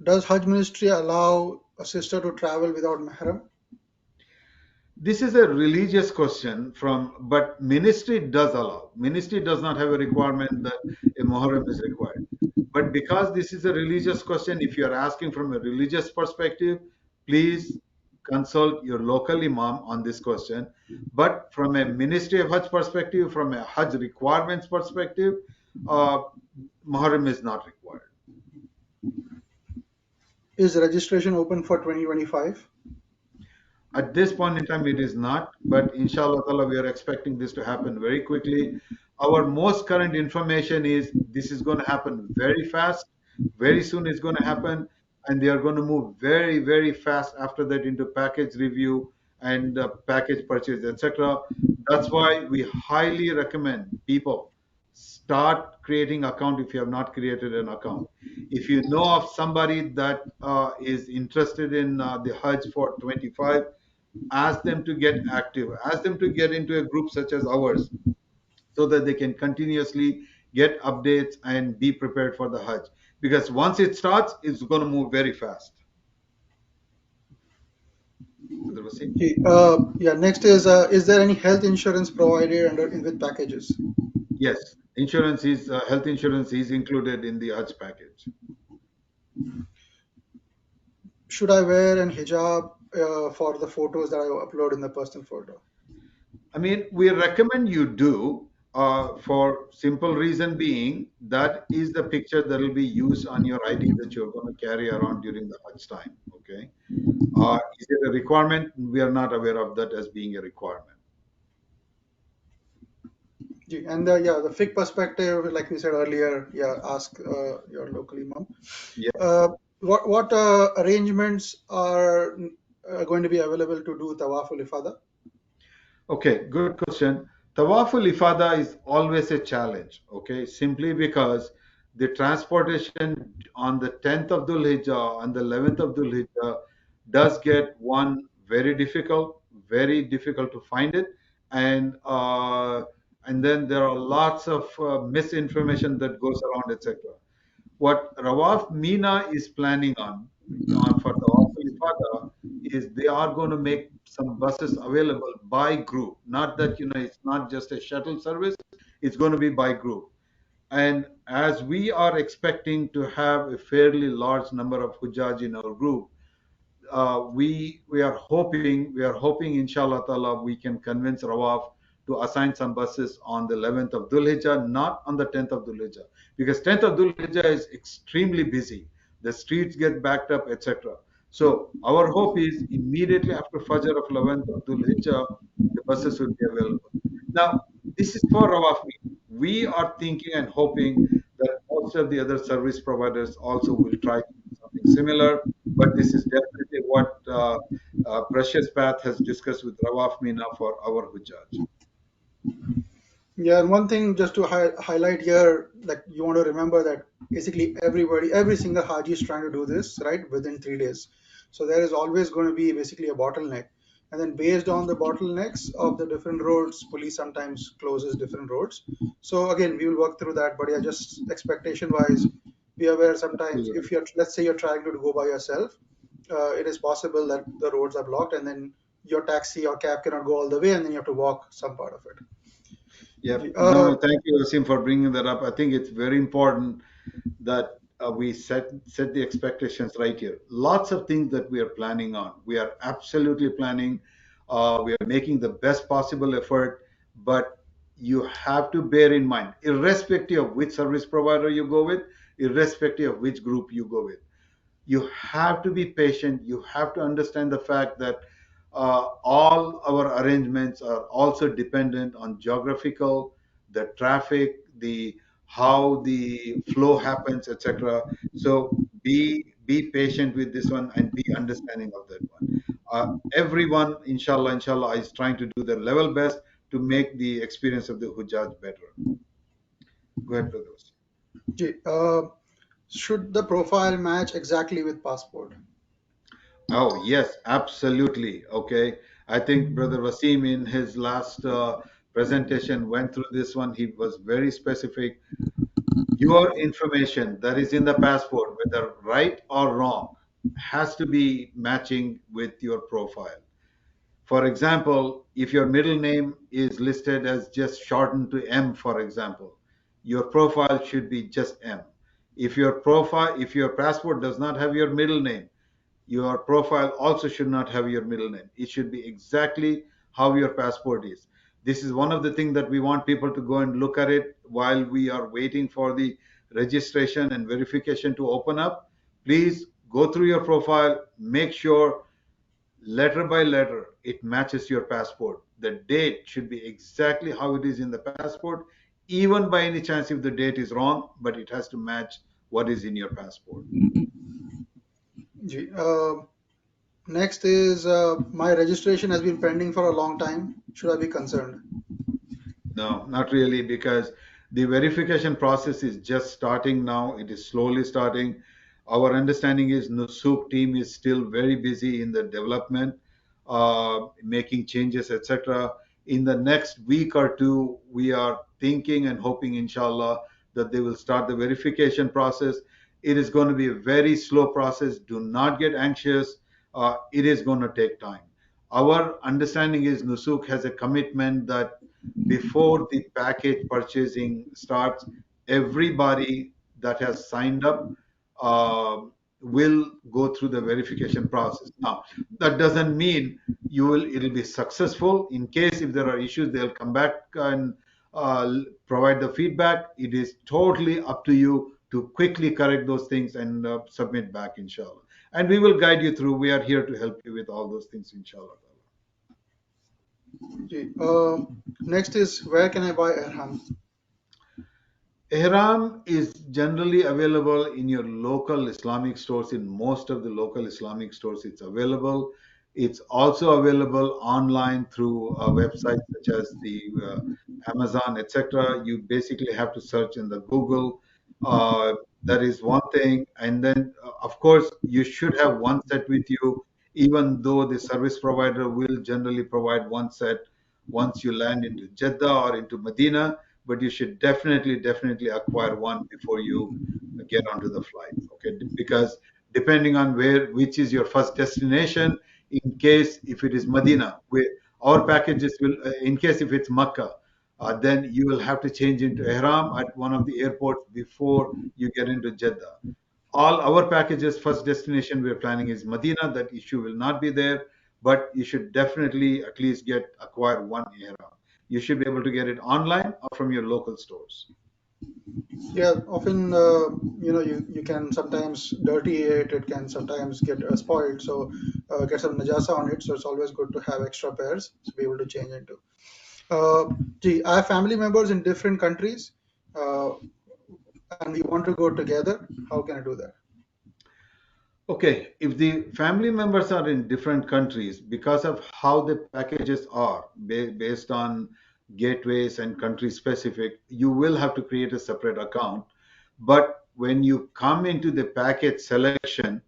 does Hajj ministry allow a sister to travel without mahram? This is a religious question from, but ministry does allow. Ministry does not have a requirement that a Muharram is required. But because this is a religious question, if you are asking from a religious perspective, please consult your local imam on this question. But from a Ministry of Hajj perspective, from a Hajj requirements perspective, uh, Muharram is not required. Is registration open for 2025? At this point in time, it is not, but inshallah ta'ala, we are expecting this to happen very quickly. Our most current information is this is going to happen very fast. Very soon it's going to happen, and they are going to move very, very fast after that into package review and package purchase, etc. That's why we highly recommend people start creating account if you have not created an account. If you know of somebody that is interested in the Hajj for 25, ask them to get active, ask them to get into a group such as ours so that they can continuously get updates and be prepared for the Hajj. Because once it starts, it's going to move very fast. Brother Wasim? Okay, yeah, next is there any health insurance provided under with packages? Yes, insurance is health insurance is included in the Hajj package. Should I wear an hijab for the photos that I upload in the personal photo? I mean, we recommend you do, for simple reason being that is the picture that will be used on your ID that you're going to carry around during the Hajj time. Okay. Is it a requirement? We are not aware of that as being a requirement. And yeah, the fiqh perspective, like we said earlier, yeah, ask your local imam. Yes. Uh, what arrangements are going to be available to do tawaf ifada? Okay, good question. Tawaful Ifada is always a challenge, okay, simply because the transportation on the 10th of Dhul Hijjah and the 11th of Dhul Hijjah does get one very difficult to find it, and then there are lots of misinformation that goes around, etc. What Rawaf Mina is planning on for Tawaf al-Ifada is they are going to make some buses available by group. Not that it's not just a shuttle service; it's going to be by group. And as we are expecting to have a fairly large number of Hujjaj in our group, we are hoping inshallah ta'ala we can convince Rawaf to assign some buses on the 11th of Dhul Hijjah, not on the 10th of Dhul Hijjah, because 10th of Dhul Hijjah is extremely busy. The streets get backed up, etc. So our hope is immediately after Fajr of 11th of Dhul Hijjah, the buses will be available. Now, this is for Rawaf. We are thinking and hoping that most of the other service providers also will try to do something similar, but this is definitely what Precious Path has discussed with Rawaf Mina for our Hujjaj. Yeah, and one thing just to highlight here, like you want to remember that basically everybody, every single Haji is trying to do this, right, within 3 days. So there is always going to be basically a bottleneck. And then based on the bottlenecks of the different roads, police sometimes closes different roads. So again, we will work through that. But yeah, just expectation wise, be aware sometimes Absolutely. if you're, let's say you're trying to go by yourself, it is possible that the roads are blocked and then your taxi or cab cannot go all the way and then you have to walk some part of Yep. it. No, no, thank you, Asim, for bringing that up. I think it's very important that we set the expectations right here. Lots of things that we are planning on. We are absolutely planning. We are making the best possible effort, but you have to bear in mind, irrespective of which service provider you go with, irrespective of which group you go with, you have to be patient. You have to understand the fact that all our arrangements are also dependent on geographical, the traffic, the how the flow happens, etc. So be patient with this one and be understanding of that one. Everyone, inshallah, is trying to do their level best to make the experience of the Hujjaj better. Go ahead, brothers. Should the profile match exactly with passport? Oh, yes, absolutely. Okay. I think Brother Wasim in his last presentation went through this one. He was very specific. Your information that is in the passport, whether right or wrong, has to be matching with your profile. For example, if your middle name is listed as just shortened to M, for example, your profile should be just M. If your passport does not have your middle name, your profile also should not have your middle name. It should be exactly how your passport is. This is one of the things that we want people to go and look at it while we are waiting for the registration and verification to open up. Please go through your profile, make sure letter by letter it matches your passport. The date should be exactly how it is in the passport, even by any chance if the date is wrong, but it has to match what is in your passport. Ji, next is my registration has been pending for a long time. Should I be concerned? No, not really, because the verification process is just starting now. It is slowly starting. Our understanding is Nusuk team is still very busy in the development, making changes, etc. In the next week or two, we are thinking and hoping, inshallah, that they will start the verification process. It is going to be a very slow process. Do not get anxious. It is going to take time. Our understanding is Nusuk has a commitment that before the package purchasing starts, everybody that has signed up uh, will go through the verification process. Now, that doesn't mean it'll be successful. In case if there are issues, they'll come back and provide the feedback. It is totally up to you to quickly correct those things and submit back, inshallah. And we will guide you through. We are here to help you with all those things, inshallah. Ji, next is where can I buy Erham? Ihram is generally available in your local Islamic stores. In most of the local Islamic stores, it's available. It's also available online through websites such as the Amazon, etc. You basically have to search in the Google. Uh, that is one thing. And then, of course, you should have one set with you, even though the service provider will generally provide one set once you land into Jeddah or into Medina, but you should definitely acquire one before you get onto the flight. Okay, because depending on which is your first destination, in case if it is Medina, our packages will, in case if it's Makkah, then you will have to change into Ihram at one of the airports before you get into Jeddah. All our packages, first destination we're planning is Medina. That issue will not be there, but you should definitely at least acquire one ihram. You should be able to get it online or from your local stores. Yeah, often you can sometimes dirty it. It can sometimes get spoiled, so get some najasa on it. So it's always good to have extra pairs to be able to change into. Gee, I have family members in different countries, uh, and we want to go together. How can I do that? Okay, if the family members are in different countries, because of how the packages are based on gateways and country specific, you will have to create a separate account. But when you come into the package selection,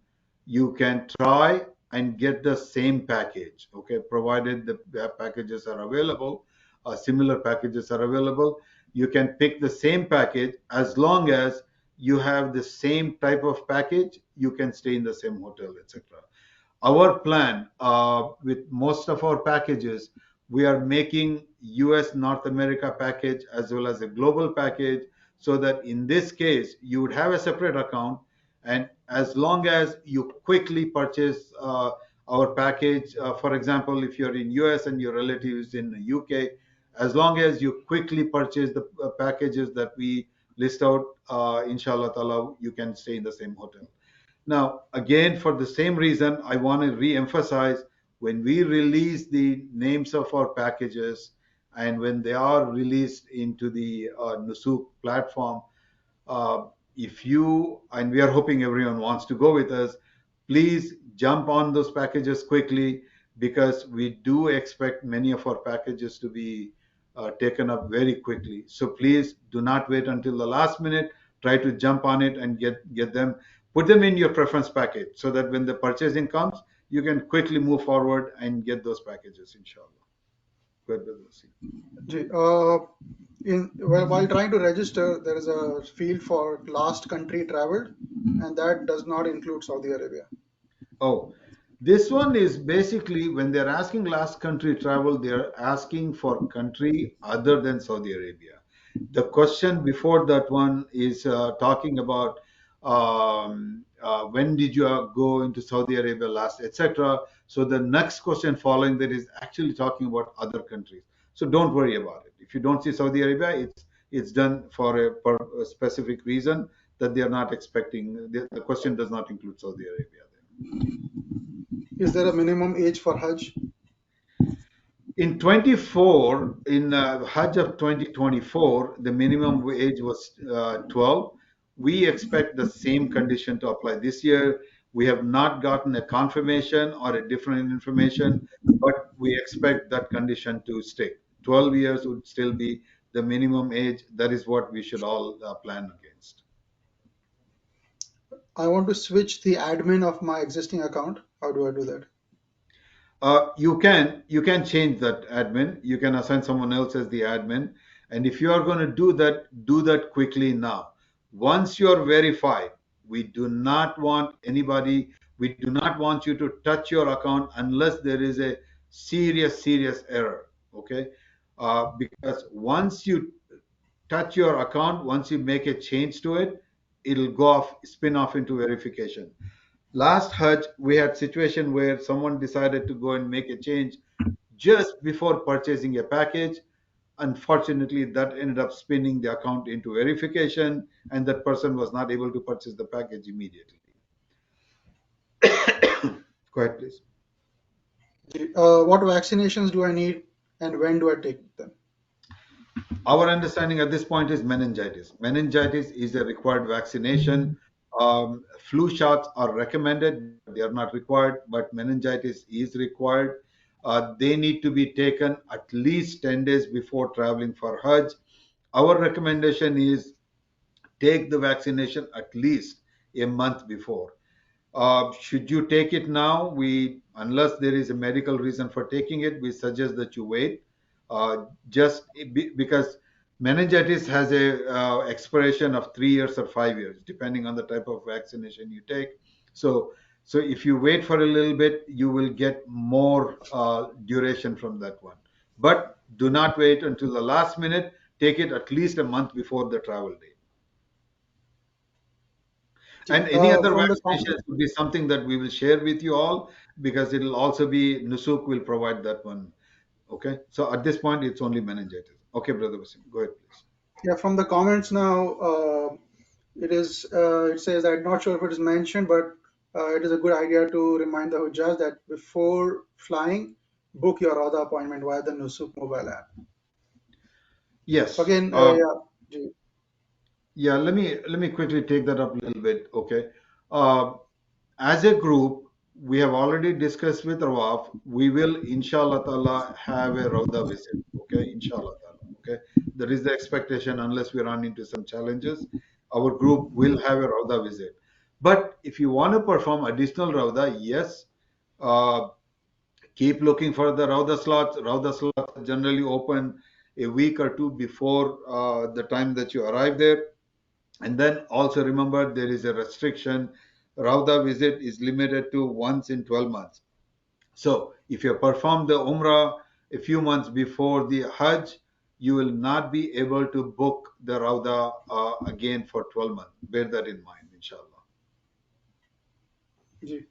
you can try and get the same package, okay, provided the packages are available, similar packages are available. You can pick the same package as long as you have the same type of package, you can stay in the same hotel, etc. Our plan with most of our packages, we are making US North America package as well as a global package, so that in this case you would have a separate account, and as long as you quickly purchase our package, for example, if you're in US and your relative is in the UK, as long as you quickly purchase the packages that we list out, inshallah ta'ala, you can stay in the same hotel. Now, again, for the same reason, I want to re-emphasize, when we release the names of our packages and when they are released into the Nusuk platform, uh, if you, and we are hoping everyone wants to go with us, please jump on those packages quickly, because we do expect many of our packages to be taken up very quickly. So please do not wait until the last minute. Try to jump on it and get them, put them in your preference package, so that when the purchasing comes, you can quickly move forward and get those packages, inshallah. Good, Wasim. Gee, while trying to register, there is a field for last country traveled, and that does not include Saudi Arabia. Oh, this one is basically when they're asking last country travel, they're asking for country other than Saudi Arabia. The question before that one is talking about when did you go into Saudi Arabia last, etc. So the next question following that is actually talking about other countries. So don't worry about it. If you don't see Saudi Arabia, it's done for a specific reason that they are not expecting. The question does not include Saudi Arabia. Is there a minimum age for Hajj? In 24, in Hajj of 2024, the minimum wage was 12. We expect the same condition to apply this year. We have not gotten a confirmation or a different information, but we expect that condition to stick. 12 years would still be the minimum age. That is what we should all plan against. I want to switch the admin of my existing account. How do I do that? You can change that admin. You can assign someone else as the admin, and if you are going to do that quickly now. Once you are verified, we do not want anybody. We do not want you to touch your account unless there is a serious error. Okay. because once you touch your account, once you make a change to it, it'll go off, spin off into verification. Last Hajj, we had situation where someone decided to go and make a change just before purchasing a package. Unfortunately, that ended up spinning the account into verification, and that person was not able to purchase the package immediately. Go ahead, please. What vaccinations do I need and when do I take them? Our understanding at this point is meningitis. Meningitis is a required vaccination. Flu shots are recommended, they are not required, but meningitis is required. They need to be taken at least 10 days before traveling for Hajj. Our recommendation is take the vaccination at least a month before. Should you take it now? Unless there is a medical reason for taking it, we suggest that you wait. Just because meningitis has a expiration of 3 years or 5 years, depending on the type of vaccination you take. So, so if you wait for a little bit, you will get more duration from that one. But do not wait until the last minute. Take it at least a month before the travel date. Okay. And any other From the vaccinations would be something that we will share with you all, because it'll also be Nusuk will provide that one. Okay. So at this point, it's only meningitis. Okay, Brother Wasim, go ahead, please. Yeah, from the comments now, it says I'm not sure if it is mentioned, but it is a good idea to remind the Hujjahs that before flying, book your other appointment via the Nusuk mobile app. So Yes. again, yeah, Yeah, let me quickly take that up a little bit. Okay. Uh, as a group, we have already discussed with Rawaf, we will inshallah ta'ala have a Rauda visit. Okay, inshallah ta'ala. Okay. There is the expectation, unless we run into some challenges, our group will have a Rauda visit. But if you want to perform additional Rauda, yes, uh, keep looking for the Rauda slots. Rauda slots are generally open a week or two before the time that you arrive there. And then also remember, there is a restriction. Rauda visit is limited to once in 12 months. So if you perform the Umrah a few months before the Hajj, you will not be able to book the Rauda again for 12 months. Bear that in mind, inshallah. Ji.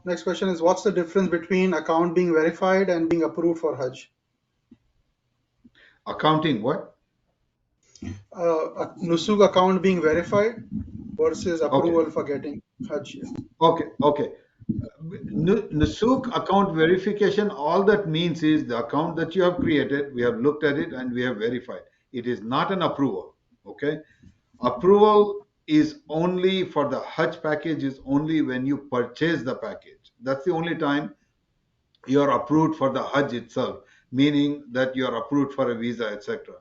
Next question is what's the difference between account being verified and being approved for Hajj? Accounting what? A Nusuk account being verified versus Okay, approval for getting Hajj. okay. Nusuk account verification, all that means is the account that you have created, we have looked at it and we have verified. It is not an approval. Okay. Approval is only for the Hajj package, is only when you purchase the package. That's the only time you are approved for the Hajj itself, meaning that you are approved for a visa, etc.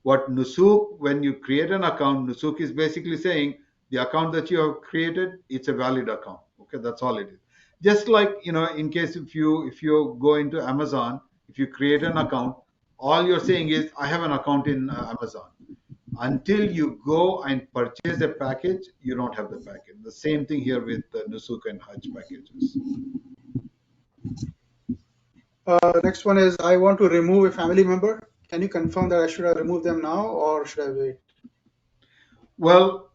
What Nusuk, when you create an account, Nusuk is basically saying the account that you have created, it's a valid account. Okay, that's all it is. Just like, in case if you go into Amazon, if you create an account, all you're saying is I have an account in Amazon. Until you go and purchase a package, you don't have the package. The same thing here with the Nusuk and Hajj packages. Next one is I want to remove a family member. Can you confirm that I should have removed them now or should I wait? Well,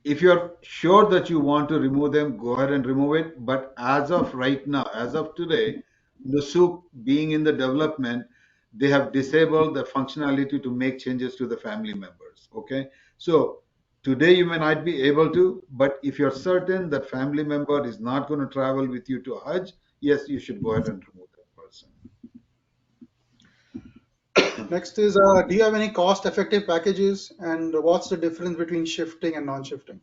if you're sure that you want to remove them, go ahead and remove it. But as of right now, as of today, Nusuk being in the development, they have disabled the functionality to make changes to the family members. Okay. So today you may not be able to, but if you're certain that family member is not going to travel with you to Hajj, yes, you should go ahead and remove that person. Next is do you have any cost effective packages and what's the difference between shifting and non-shifting?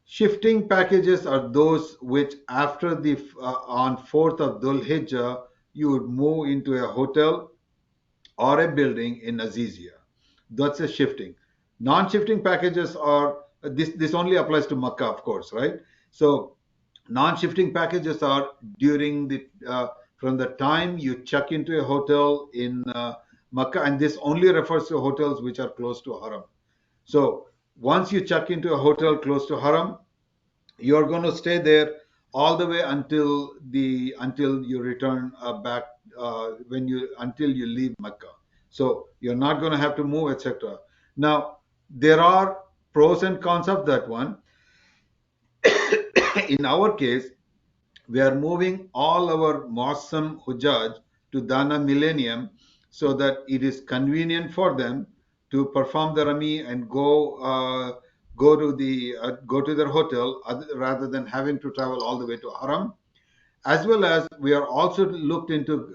Shifting packages are those which, after the on 4th of Dhul Hijjah, you would move into a hotel or a building in Azizia. That's a shifting. Non-shifting packages are this only applies to Makkah, of course, right? So non-shifting packages are during the from the time you check into a hotel in Makkah, and this only refers to hotels which are close to Haram. So once you check into a hotel close to Haram, you're going to stay there all the way until you return back when you until you leave Mecca. So you're not going to have to move, etc. Now there are pros and cons of that one. In our case, we are moving all our Muslim Hujjaj to Dana Millennium so that it is convenient for them to perform the Rami and go to their hotel rather than having to travel all the way to Haram. As well as we are also looked into,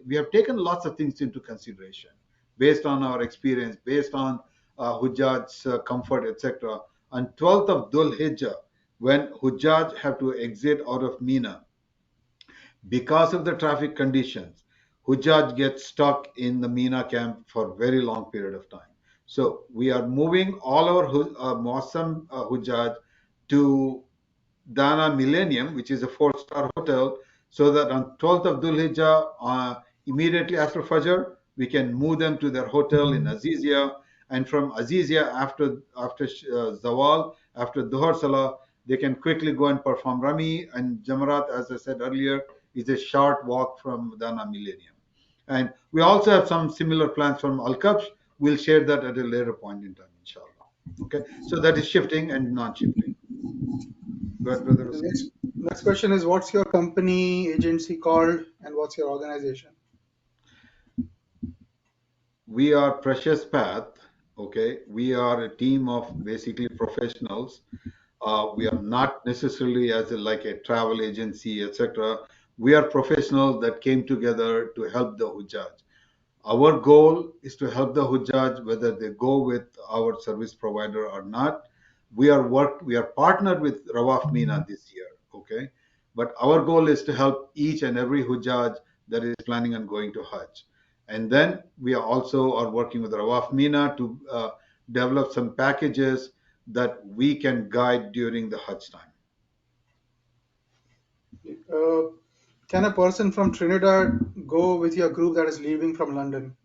we have taken lots of things into consideration based on our experience, based on Hujjaj's comfort, etc. On 12th of Dhul Hijjah, when Hujjaj have to exit out of Mina, because of the traffic conditions, Hujjaj gets stuck in the Mina camp for a very long period of time. So we are moving all our Muassam Hujjaj to Dana Millennium, which is a four-star hotel, so that on 12th of Dhul Hijjah, immediately after Fajr, we can move them to their hotel in Azizia, and from Azizia after Zawal, after Dhuhr Salah, they can quickly go and perform Rami and Jamarat, as I said earlier, is a short walk from Dana Millennium. And we also have some similar plans from Al Kabsh. We'll share that at a later point in time, inshallah. Okay, so that is shifting and non-shifting. Go ahead, brother The Wasim. next question is, what's your company agency called and what's your organization? We are Precious Path. Okay, we are a team of basically professionals. We are not necessarily as like a travel agency, etc. We are professionals that came together to help the Hujjaj. Our goal is to help the Hujjaj whether they go with our service provider or not. We are partnered with Rawaf Mina this year, okay? But our goal is to help each and every Hujjaj that is planning on going to Hajj. And then we are also are working with Rawaf Mina to develop some packages that we can guide during the Hajj time. Uh, can a person from Trinidad go with your group that is leaving from London?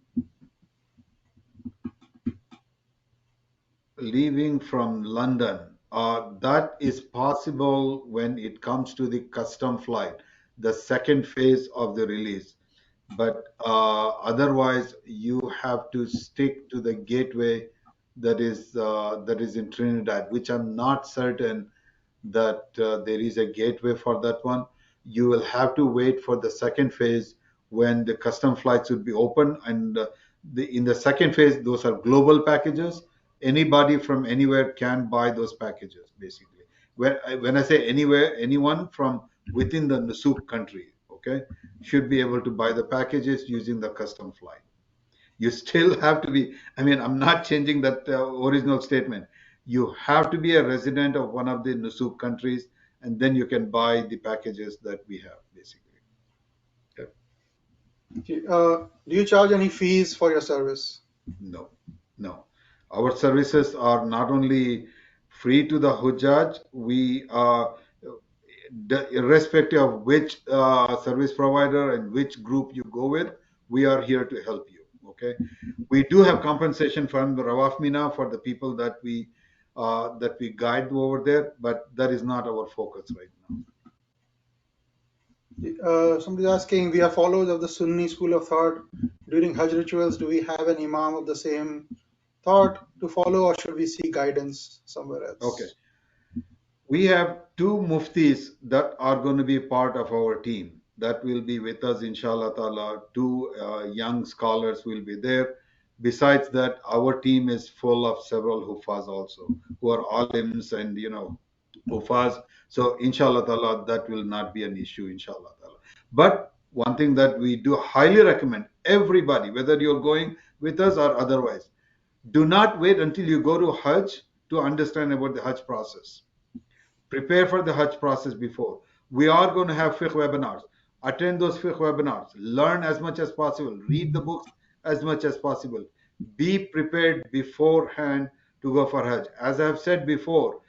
Leaving from London, that is possible when it comes to the custom flight, the second phase of the release. But otherwise, you have to stick to the gateway that is in Trinidad, which I'm not certain that there is a gateway for that one. You will have to wait for the second phase when the custom flights would be open. And in the second phase, those are global packages. Anybody from anywhere can buy those packages, basically. When I say anywhere, anyone from within the Nusuk country, okay, should be able to buy the packages using the custom flight. You still have to be, I mean, I'm not changing that original statement. You have to be a resident of one of the Nusuk countries, and then you can buy the packages that we have, basically. Okay. Okay, do you charge any fees for your service? No, no. Our services are not only free to the Hujjaj, we are, irrespective of which service provider and which group you go with, we are here to help you. Okay. We do have compensation from the Rawaf Mina for the people that we guide over there, but that is not our focus right now. Somebody's asking, we are followers of the Sunni school of thought. During Hajj rituals, do we have an imam of the same thought to follow, or should we seek guidance somewhere Okay. else? We have two muftis that are going to be part of our team that will be with us, inshallah ta'ala. Two young scholars will be there. Besides that, our team is full of several hufaz also, who are alims and, hufaz. So, inshallah ta'ala, that will not be an issue, inshallah ta'ala. But one thing that we do highly recommend everybody, whether you're going with us or otherwise, do not wait until you go to Hajj to understand about the Hajj process. Prepare for the Hajj process before. We are going to have fiqh webinars. Attend those fiqh webinars. Learn as much as possible. Read the books as much as possible. Be prepared beforehand to go for Hajj. As I have said before,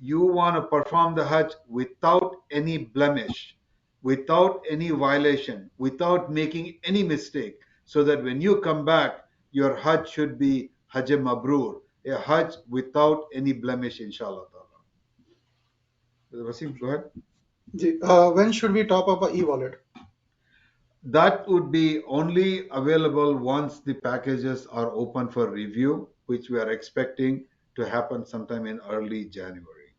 you want to perform the Hajj without any blemish, without any violation, without making any mistake, so that when you come back, your Hajj should be Hajj Mabrur, a Hajj without any blemish, inshallah. Wasim, go ahead. When should we top up our e-wallet? That would be only available once the packages are open for review, which we are expecting to happen sometime in early January.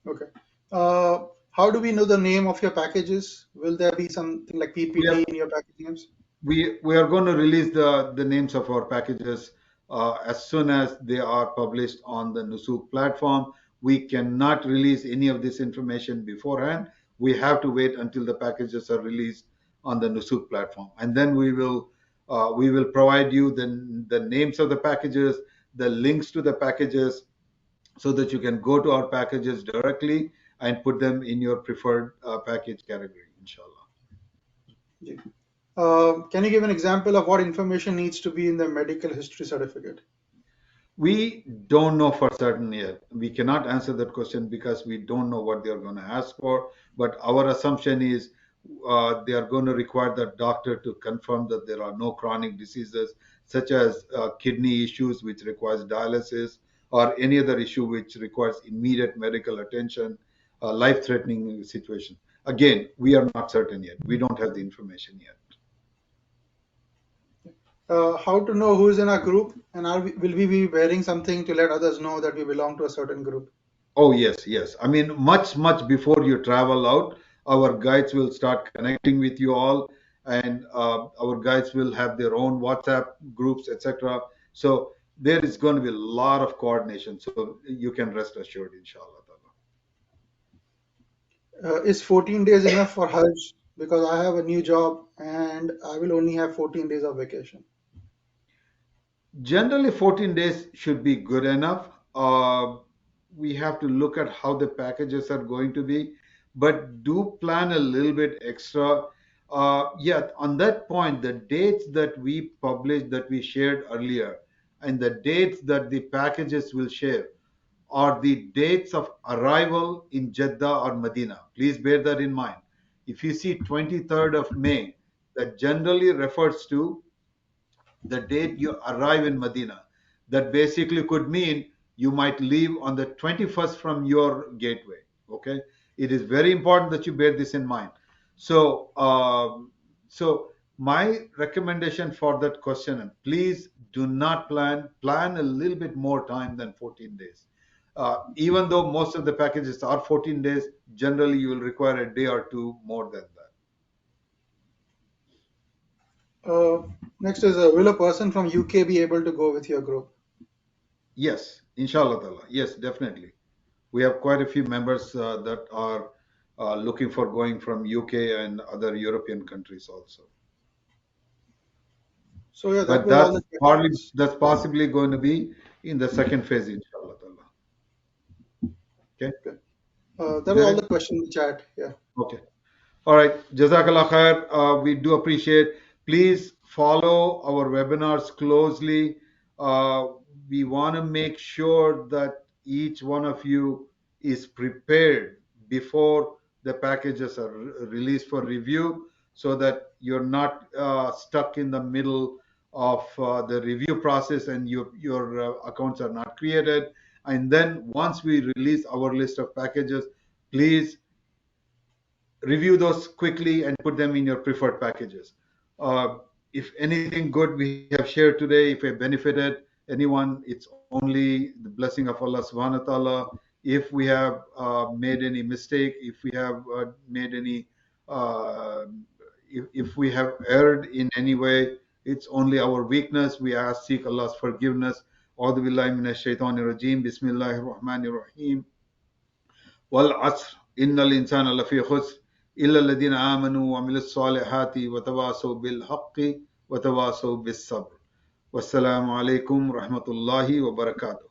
Okay. Uh, how do we know the name of your packages? Will there be something like We PPT are in your package names? we are going to release the names of our packages as soon as they are published on the Nusuk platform. We cannot release any of this information beforehand. We have to wait until the packages are released on the Nusuk platform, and then we will provide you the names of the packages, the links to the packages, so that you can go to our packages directly and put them in your preferred package category, inshallah. Yeah. Can you give an example of what information needs to be in the medical history certificate? We don't know for certain yet. We cannot answer that question because we don't know what they are going to ask for. But our assumption is they are going to require the doctor to confirm that there are no chronic diseases such as kidney issues, which requires dialysis, or any other issue which requires immediate medical attention, life-threatening situation. Again, we are not certain yet. We don't have the information yet. How to know who is in our group, and will we be wearing something to let others know that we belong to a certain group? Oh, yes, yes. I mean, much before you travel out, our guides will start connecting with you all, and our guides will have their own WhatsApp groups, etc. So there is going to be a lot of coordination. So you can rest assured, inshallah. Is 14 days enough for Hajj? Because I have a new job and I will only have 14 days of vacation. Generally, 14 days should be good enough. We have to look at how the packages are going to be, but do plan a little bit extra. Yeah, on that point, the dates that we published, that we shared earlier, and the dates that the packages will share are the dates of arrival in Jeddah or Medina. Please bear that in mind. If you see 23rd of May, that generally refers to the date you arrive in Medina. That basically could mean you might leave on the 21st from your gateway. Okay, it is very important that you bear this in mind. So, so my recommendation for that question, and please do not plan a little bit more time than 14 days. Even though most of the packages are 14 days, generally you will require a day or two more than that. Uh, Next is, will a person from UK be able to go with your group? Yes, inshallah ta'ala. Yes, definitely. We have quite a few members that are looking for going from UK and other European countries also. So yeah, that But was all the questions. that's possibly going to be in the second phase, inshallah ta'ala. Okay, Okay. That is was that all the it? questions in the chat. Yeah. Okay. All right, Jazakallah khair. We do appreciate. Please follow our webinars closely. Uh, we want to make sure that each one of you is prepared before the packages are released for review, so that you're not stuck in the middle of the review process and your accounts are not created. And then once we release our list of packages, please review those quickly and put them in your preferred packages. If anything good we have shared today, if it benefited anyone, it's only the blessing of Allah subhanahu wa ta'ala. If we have made any mistake, if we have made any, uh, if we have erred in any way, it's only our weakness. We ask, seek Allah's forgiveness. أعوذ بالله من الشيطان الرجيم بسم الله الرحمن الرحيم والعصر إن الإنسان لفي خسر إلا الذين آمنوا وعملوا الصالحات وتواصوا بالحق وتواصوا بالصبر والسلام عليكم ورحمة الله وبركاته.